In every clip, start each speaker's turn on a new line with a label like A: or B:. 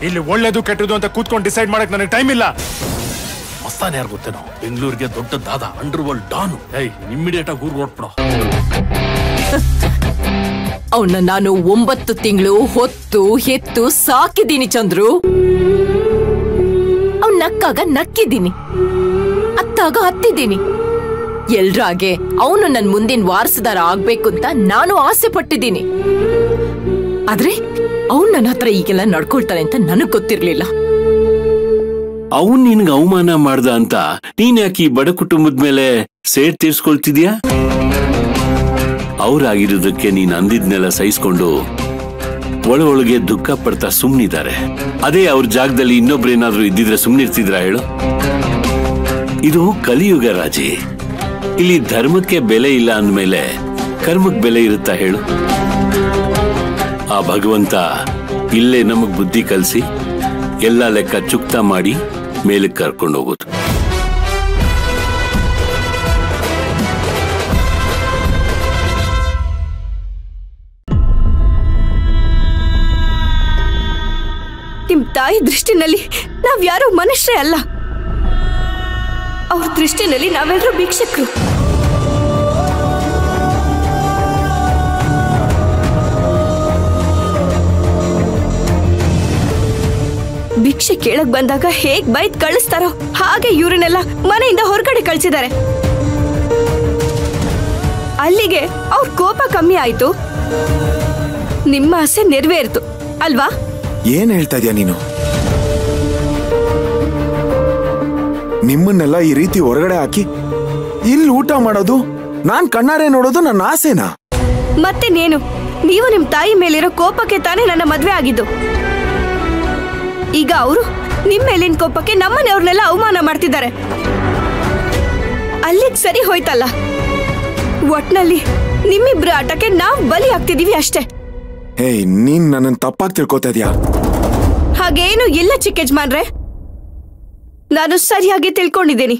A: ಇಲ್ಲಿ ಒಳ್ಳೇದು ಕೆಟ್ಟದು ಅಂತ ಕೂತ್ಕೊಂಡು ಡಿಸೈಡ್ ಮಾಡಕ್ ನನಗೆ ಟೈಮ್ ಇಲ್ಲ.
B: ಮಸ್ತಾನ್ ಯಾರು ಗೊತ್ತೇನೋ, ಬೆಂಗಳೂರಿಗೆ ದೊಡ್ಡದಾದ ಅಂಡರ್ ವರ್ಲ್ಡ್ ಡಾನು. ಇಮ್ಮಿಡಿಯೇಟ್ ಆಗಿ ಊರ್ಗ್ ಹೊರಟ್ಬಿಡೋ.
C: ಅವನ್ನ ನಾನು 9 ತಿಂಗಳು ಹೊತ್ತು ಹೆತ್ತು ಸಾಕಿದ್ದೀನಿ ಚಂದ್ರು. ಅವ್ನ್ ನಕ್ಕಾಗ ನಕ್ಕಿದ್ದೀನಿ, ಅತ್ತಾಗ ಹತ್ತಿದ್ದೀನಿ. ಎಲ್ರಾಗೆ ಅವನು ನನ್ ಮುಂದಿನ ವಾರಸದಾರ ಆಗ್ಬೇಕು ಅಂತ ನಾನು ಆಸೆ ಪಟ್ಟಿದ್ದೀನಿ. ಆದ್ರೆ ಅವನ್ ನನ್ನ ಹತ್ರ ಈಗೆಲ್ಲ ನಡ್ಕೊಳ್ತಾನೆ ಅಂತ ನನಗ್ ಗೊತ್ತಿರ್ಲಿಲ್ಲ.
D: ಅವನ್ ನಿನ್ಗೆ ಅವಮಾನ ಮಾಡ್ದ ಅಂತ ನೀನ್ ಯಾಕೆ ಈ ಬಡ ಕುಟುಂಬದ ಮೇಲೆ ಸೇರ್ ತೀರ್ಸ್ಕೊಳ್ತಿದ್ಯಾ? ಅವ್ರಾಗಿರೋದಕ್ಕೆ ನೀನ್ ಅಂದಿದ್ನೆಲ್ಲ ಸಹಿಸ್ಕೊಂಡು ಒಳಗೆ ದುಃಖ ಪಡ್ತಾ ಸುಮ್ನಿದ್ದಾರೆ. ಅದೇ ಅವ್ರ ಜಾಗದಲ್ಲಿ ಇನ್ನೊಬ್ರೇನಾದ್ರೂ ಇದ್ದಿದ್ರೆ ಸುಮ್ನಿರ್ತಿದ್ರ ಹೇಳು? ಇದು ಕಲಿಯುಗ ರಾಜಿ. ಇಲ್ಲಿ ಧರ್ಮಕ್ಕೆ ಬೆಲೆ ಇಲ್ಲ ಅಂದ್ಮೇಲೆ ಕರ್ಮಕ್ಕೆ ಬೆಲೆ ಇರುತ್ತಾ ಹೇಳು? ಆ ಭಗವಂತ ಇಲ್ಲೇ ನಮಗ್ ಬುದ್ಧಿ ಕಲಿಸಿ ಎಲ್ಲ ಲೆಕ್ಕ ಚುಕ್ತಾ ಮಾಡಿ ಮೇಲಕ್ಕೆ ಕರ್ಕೊಂಡು ಹೋಗೋದು.
E: ನಿಮ್ ತಾಯಿ ದೃಷ್ಟಿನಲ್ಲಿ ನಾವ್ಯಾರೋ ಮನುಷ್ಯರೇ ಅಲ್ಲ, ಅವ್ರ ದೃಷ್ಟಿನಲ್ಲಿ ನಾವೆಲ್ಲರೂ ಭಿಕ್ಷಕರು. ಭಿಕ್ಷೆ ಕೇಳಕ್ ಬಂದಾಗ ಹೇಗ್ ಬೈದ್ ಕಳಿಸ್ತಾರೋ ಹಾಗೆ ಇವ್ರನ್ನೆಲ್ಲ ಮನೆಯಿಂದ ಹೊರಗಡೆ ಕಳ್ಸಿದ್ದಾರೆ. ಅಲ್ಲಿಗೆ ಅವ್ರ ಕೋಪ ಕಮ್ಮಿ ಆಯ್ತು, ನಿಮ್ಮ ಆಸೆ ನೆರವೇರಿತು ಅಲ್ವಾ?
F: ಏನ್ ಹೇಳ್ತಾ ಇದೀಯ ನೀನು? ನಿಮ್ಮನ್ನೆಲ್ಲ ಈ ರೀತಿ ಹೊರಗಡೆ ಹಾಕಿ ಇಲ್ಲಿ ಊಟ ಮಾಡೋದು, ನಾನ್ ಕಣ್ಣಾರೆ ನೋಡೋದು ನನ್ನ ಆಸೆನಾ?
E: ಮತ್ತೆ ನೇನು, ನೀವು ನಿಮ್ ತಾಯಿ ಮೇಲಿರೋ ಕೋಪಕ್ಕೆ ತಾನೇ ನನ್ನ ಮದ್ವೆ ಆಗಿದ್ದು. ಈಗ ಅವರು ನಿಮ್ ಮೇಲಿನ ಕೋಪಕ್ಕೆ ನಮ್ಮನೆಯವ್ರನ್ನೆಲ್ಲ ಅವಮಾನ ಮಾಡ್ತಿದ್ದಾರೆ. ಅಲ್ಲಿಗೆ ಸರಿ ಹೋಯ್ತಲ್ಲ. ಒಟ್ನಲ್ಲಿ ನಿಮ್ಮಿಬ್ರ ಆಟಕ್ಕೆ ನಾವ್ ಬಲಿ ಆಗ್ತಿದೀವಿ ಅಷ್ಟೇ.
F: ಹೇ, ನೀನ್ ನನ್ನ ತಪ್ಪಾಗಿ ತಿಳ್ಕೊತಾ ಇದೀಯಾ?
E: ಹಾಗೇನು ಇಲ್ಲ ಚಿಕ್ಕ ಯಜಮಾನ್ರೆ, ನಾನು ಸರಿಯಾಗಿ ತಿಳ್ಕೊಂಡಿದ್ದೀನಿ.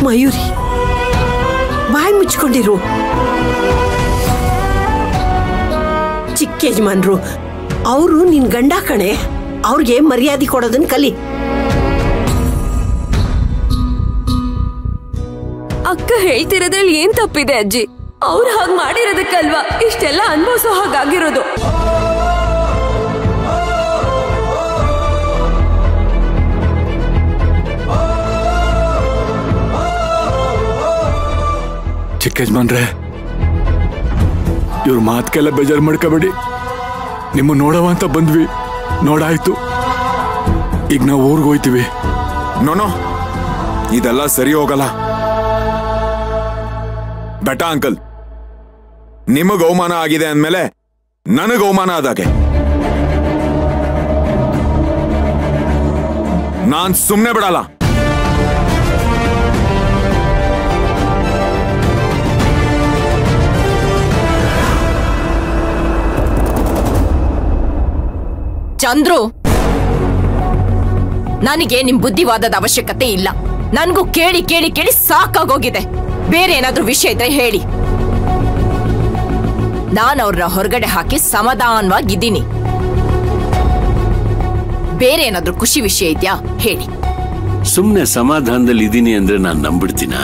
G: ಮಯೂರಿ, ಬಾಯಿ ಮುಚ್ಕೊಂಡಿರು. ಚಿಕ್ಕ ಯಜಮಾನ್ರು ಅವರು ನಿನ್ ಗಂಡ ಕಣೆ, ಅವ್ರಿಗೆ ಮರ್ಯಾದೆ ಕೊಡೋದನ್ನ ಕಲಿ.
E: ಅಕ್ಕ ಹೇಳ್ತಿರೋದ್ರಲ್ಲಿ ಏನ್ ತಪ್ಪಿದೆ ಅಜ್ಜಿ? ಅವ್ರು ಹಾಗೆ ಮಾಡಿರೋದಕ್ಕಲ್ವಾ ಇಷ್ಟೆಲ್ಲ ಅನ್ಭವಿಸೋ ಹಾಗಾಗಿರೋದು.
A: ಚಿಕ್ಕ ಯಜಮಾನ್ರೆ, ಇವ್ರ ಮಾತ್ಕೆಲ್ಲ ಬೇಜಾರು ಮಾಡ್ಕೋಬೇಡಿ. ನಿಮ್ಮ ನೋಡವ ಅಂತ ಬಂದ್ವಿ, ನೋಡಾಯ್ತು. ಈಗ ನಾವು ಊರ್ಗ್ ಹೋಯ್ತೀವಿ.
F: ನೋನೋ, ಇದೆಲ್ಲ ಸರಿ ಹೋಗಲ್ಲ. ಬೆಟ ಅಂಕಲ್, ನಿಮಗ್ ಅವಮಾನ ಆಗಿದೆ ಅಂದ್ಮೇಲೆ ನನಗ್ ಅವಮಾನ ಆದಾಗೆ. ನಾನ್ ಸುಮ್ನೆ ಬಿಡಲ್ಲ.
C: ಚಂದ್ರು, ನನಗೆ ನಿಮ್ ಬುದ್ಧಿವಾದದ ಅವಶ್ಯಕತೆ ಇಲ್ಲ. ನನ್ಗೂ ಕೇಳಿ ಕೇಳಿ ಕೇಳಿ ಸಾಕಾಗೋಗಿದೆ. ಬೇರೆ ಏನಾದ್ರೂ ವಿಷಯ ಇದ್ರೆ ಹೇಳಿ. ನಾನು ಅವ್ರನ್ನ ಹೊರಗಡೆ ಹಾಕಿ ಸಮಾಧಾನವಾಗಿದ್ದೀನಿ. ಬೇರೆ ಏನಾದ್ರೂ ಖುಷಿ ವಿಷಯ ಇದೆಯಾ ಹೇಳಿ.
D: ಸುಮ್ನೆ ಸಮಾಧಾನದಲ್ಲಿ ಇದೀನಿ ಅಂದ್ರೆ ನಾನ್ ನಂಬಿಡ್ತೀನ?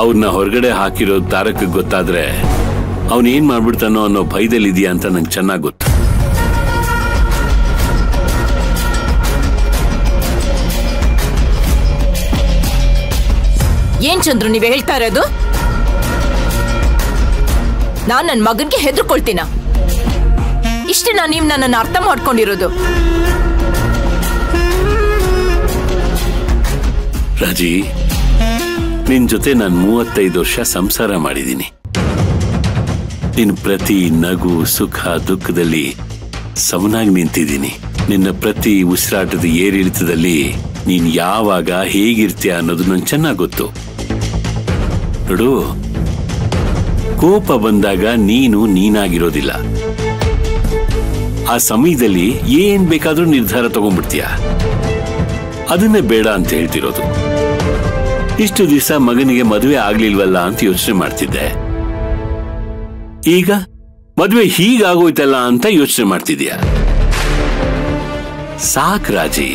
D: ಅವ್ರನ್ನ ಹೊರಗಡೆ ಹಾಕಿರೋದು ತಾರಕ್ ಗೊತ್ತಾದ್ರೆ ಅವನ್ ಏನ್ ಮಾಡ್ಬಿಡ್ತಾನೋ ಅನ್ನೋ ಭಯದಲ್ಲಿ ಇದೆಯಾ ಅಂತ ನಂಗೆ ಚೆನ್ನಾಗ್ ಗೊತ್ತು.
C: ಏನ್ ಚಂದ್ರು ನೀವ್ ಹೇಳ್ತಾ ಇರೋದು? ನಾನ್ ನನ್ ಮಗನ್ಗೆ ಹೆದರ್ಕೊಳ್ತೀನ? ಇಷ್ಟೇ ನೀವ್ ನನ್ನನ್ನು ಅರ್ಥ ಮಾಡ್ಕೊಂಡಿರೋದು?
D: ರಾಜಿ, ನಿನ್ ಜೊತೆ ನಾನು 35 ವರ್ಷ ಸಂಸಾರ ಮಾಡಿದ್ದೀನಿ. ನಿನ್ ಪ್ರತಿ ನಗು ಸುಖ ದುಃಖದಲ್ಲಿ ಸಮನಾಗಿ ನಿಂತಿದ್ದೀನಿ. ನಿನ್ನ ಪ್ರತಿ ಉಸಿರಾಟದ ಏರಿಳಿತದಲ್ಲಿ ನೀನ್ ಯಾವಾಗ ಹೇಗಿರ್ತೀಯ ಅನ್ನೋದು ನಂಗೆ ಚೆನ್ನಾಗ್ ಗೊತ್ತು. ನೋಡು, ಕೋಪ ಬಂದಾಗ ನೀನಾಗಿರೋದಿಲ್ಲ. ಆ ಸಮಯದಲ್ಲಿ ಏನ್ ಬೇಕಾದ್ರೂ ನಿರ್ಧಾರ ತಗೊಂಡ್ಬಿಡ್ತೀಯ. ಅದನ್ನೇ ಬೇಡ ಅಂತ ಹೇಳ್ತಿರೋದು. ಇಷ್ಟು ದಿವಸ ಮಗನಿಗೆ ಮದುವೆ ಆಗ್ಲಿಲ್ವಲ್ಲ ಅಂತ ಯೋಚನೆ ಮಾಡ್ತಿದ್ದೆ. ಈಗ ಮದುವೆ ಹೀಗಾಗೋಯ್ತಲ್ಲ ಅಂತ ಯೋಚನೆ ಮಾಡ್ತಿದ್ಯಾ? ಸಾಕ್ ರಾಜಿ,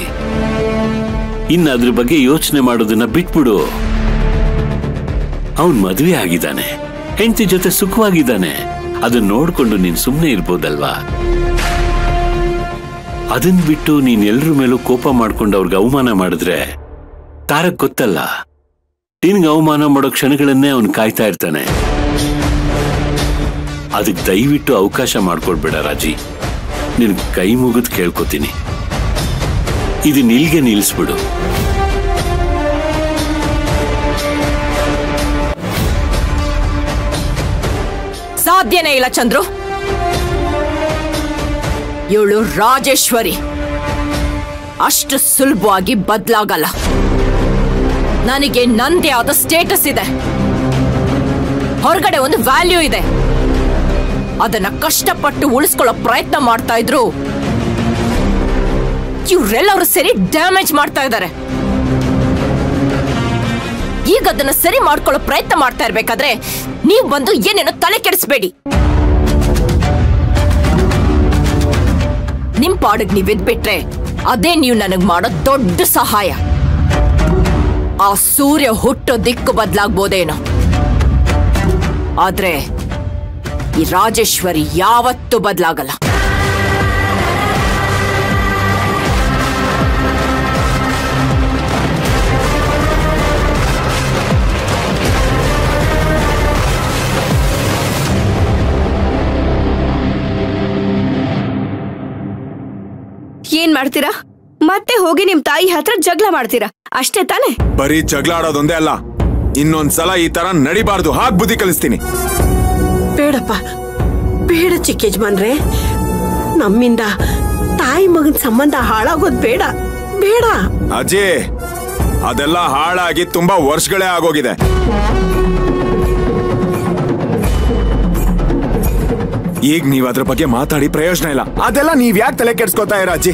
D: ಇನ್ನು ಅದ್ರ ಬಗ್ಗೆ ಯೋಚನೆ ಮಾಡೋದನ್ನ ಬಿಟ್ಬಿಡು. ಅವನ್ ಮದುವೆ ಆಗಿದ್ದಾನೆ, ಹೆಂಡತಿ ಜೊತೆ ಸುಖವಾಗಿದ್ದಾನೆ. ಅದನ್ನ ನೋಡ್ಕೊಂಡು ನೀನ್ ಸುಮ್ಮನೆ ಇರ್ಬೋದಲ್ವಾ? ಅದನ್ ಬಿಟ್ಟು ನೀನ್ ಎಲ್ರ ಮೇಲೂ ಕೋಪ ಮಾಡ್ಕೊಂಡು ಅವ್ರಿಗೆ ಅವಮಾನ ಮಾಡಿದ್ರೆ ತಾರಕ್ ಗೊತ್ತಲ್ಲ, ನಿನ್ಗೆ ಅವಮಾನ ಮಾಡೋ ಕ್ಷಣಗಳನ್ನೇ ಅವನ್ ಕಾಯ್ತಾ ಇರ್ತಾನೆ. ಅದಕ್ಕೆ ದಯವಿಟ್ಟು ಅವಕಾಶ ಮಾಡ್ಕೊಡ್ಬೇಡ ರಾಜಿ. ನಿನ್ ಕೈ ಮುಗಿದ್ ಕೇಳ್ಕೊತೀನಿ, ಇದು ನಿಲ್ಗೆ ನಿಲ್ಲಿಸ್ಬಿಡು.
C: ಸಾಧ್ಯನೇ ಇಲ್ಲ ಚಂದ್ರು. ಇವಳು ರಾಜೇಶ್ವರಿ ಅಷ್ಟು ಸುಲಭವಾಗಿ ಬದಲಾಗಲ್ಲ. ನನಗೆ ನಂದೇ ಆದ ಸ್ಟೇಟಸ್ ಇದೆ, ಹೊರಗಡೆ ಒಂದು ವ್ಯಾಲ್ಯೂ ಇದೆ. ಅದನ್ನ ಕಷ್ಟಪಟ್ಟು ಉಳಿಸ್ಕೊಳ್ಳೋ ಪ್ರಯತ್ನ ಮಾಡ್ತಾ ಇದ್ರು ಇವರೆಲ್ಲರೂ ಸೇರಿ ಡ್ಯಾಮೇಜ್ ಮಾಡ್ತಾ ಇದ್ದಾರೆ. ಈಗ ಅದನ್ನ ಸರಿ ಮಾಡ್ಕೊಳ್ಳೋ ಪ್ರಯತ್ನ ಮಾಡ್ತಾ ಇರ್ಬೇಕಾದ್ರೆ ನೀವು ಬಂದು ಏನೇನೋ ತಲೆ ಕೆಡಿಸ್ಬೇಡಿ. ನಿಮ್ ಪಾಡಿಗೆ ನೀವ್ ಎದ್ಬಿಟ್ರೆ ಅದೇ ನೀವು ನನಗ್ ಮಾಡೋ ದೊಡ್ಡ ಸಹಾಯ. ಆ ಸೂರ್ಯ ಹುಟ್ಟೋ ದಿಕ್ಕು ಬದಲಾಗ್ಬೋದೇನೋ, ಆದ್ರೆ ಈ ರಾಜೇಶ್ವರಿ ಯಾವತ್ತೂ ಬದಲಾಗಲ್ಲ.
E: ಏನ್ ಮಾಡ್ತೀರಾ? ಮತ್ತೆ ಹೋಗಿ ನಿಮ್ ತಾಯಿ ಹತ್ರ ಜಗಳ ಮಾಡ್ತೀರಾ ಅಷ್ಟೇ ತಾನೆ?
F: ಬರೀ ಜಗಳ ಆಡೋದೊಂದೇ ಅಲ್ಲ, ಇನ್ನೊಂದ್ಸಲ ಈ ತರ ನಡಿಬಾರ್ದು. ಹಾಗೆ ಬುದ್ಧಿ ಕಲಿಸ್ತೀನಿ.
G: ಬೇಡಪ್ಪ, ಬೇಡ ಚಿಕ್ಕ ಯಜಮಾನ್ರೆ. ನಮ್ಮಿಂದ ತಾಯಿ ಮಗನ ಸಂಬಂಧ ಹಾಳಾಗೋದ್ ಬೇಡ ಬೇಡ.
F: ಅಜ್ಜಿ, ಅದೆಲ್ಲ ಹಾಳಾಗಿ ತುಂಬಾ ವರ್ಷಗಳೇ ಆಗೋಗಿದೆ. ಈಗ ನೀವ್ ಅದ್ರ ಬಗ್ಗೆ ಮಾತಾಡಿ ಪ್ರಯೋಜನ ಇಲ್ಲ. ಅದೆಲ್ಲ ನೀವ್ ಯಾಕೆ ತಲೆ ಕೆಡ್ಸ್ಕೊತಾ ಇರ ಅಜ್ಜಿ?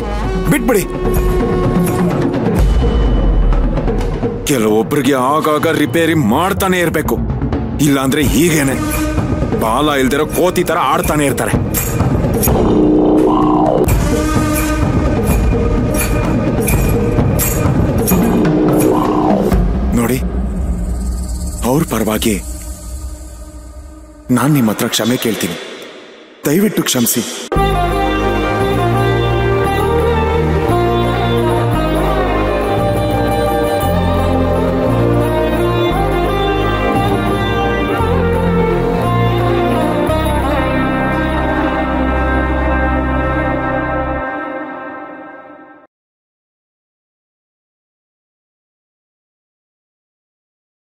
F: ಬಿಟ್ಬಿಡಿ. ಕೆಲವೊಬ್ರಿಗೆ ಆಗಾಗ ರಿಪೇರಿ ಮಾಡ್ತಾನೆ ಇರ್ಬೇಕು, ಇಲ್ಲಾಂದ್ರೆ ಹೀಗೇನೆ ಬಾಲ ಇಲ್ದಿರೋ ಕೋತಿ ತರ ಆಡ್ತಾನೆ ಇರ್ತಾರೆ. ನೋಡಿ, ಅವ್ರ ಪರವಾಗಿ ನಾನ್ ನಿಮ್ಮ ಹತ್ರ ಕ್ಷಮೆ ಕೇಳ್ತೀನಿ. ದಯವಿಟ್ಟು ಕ್ಷಮಿಸಿ.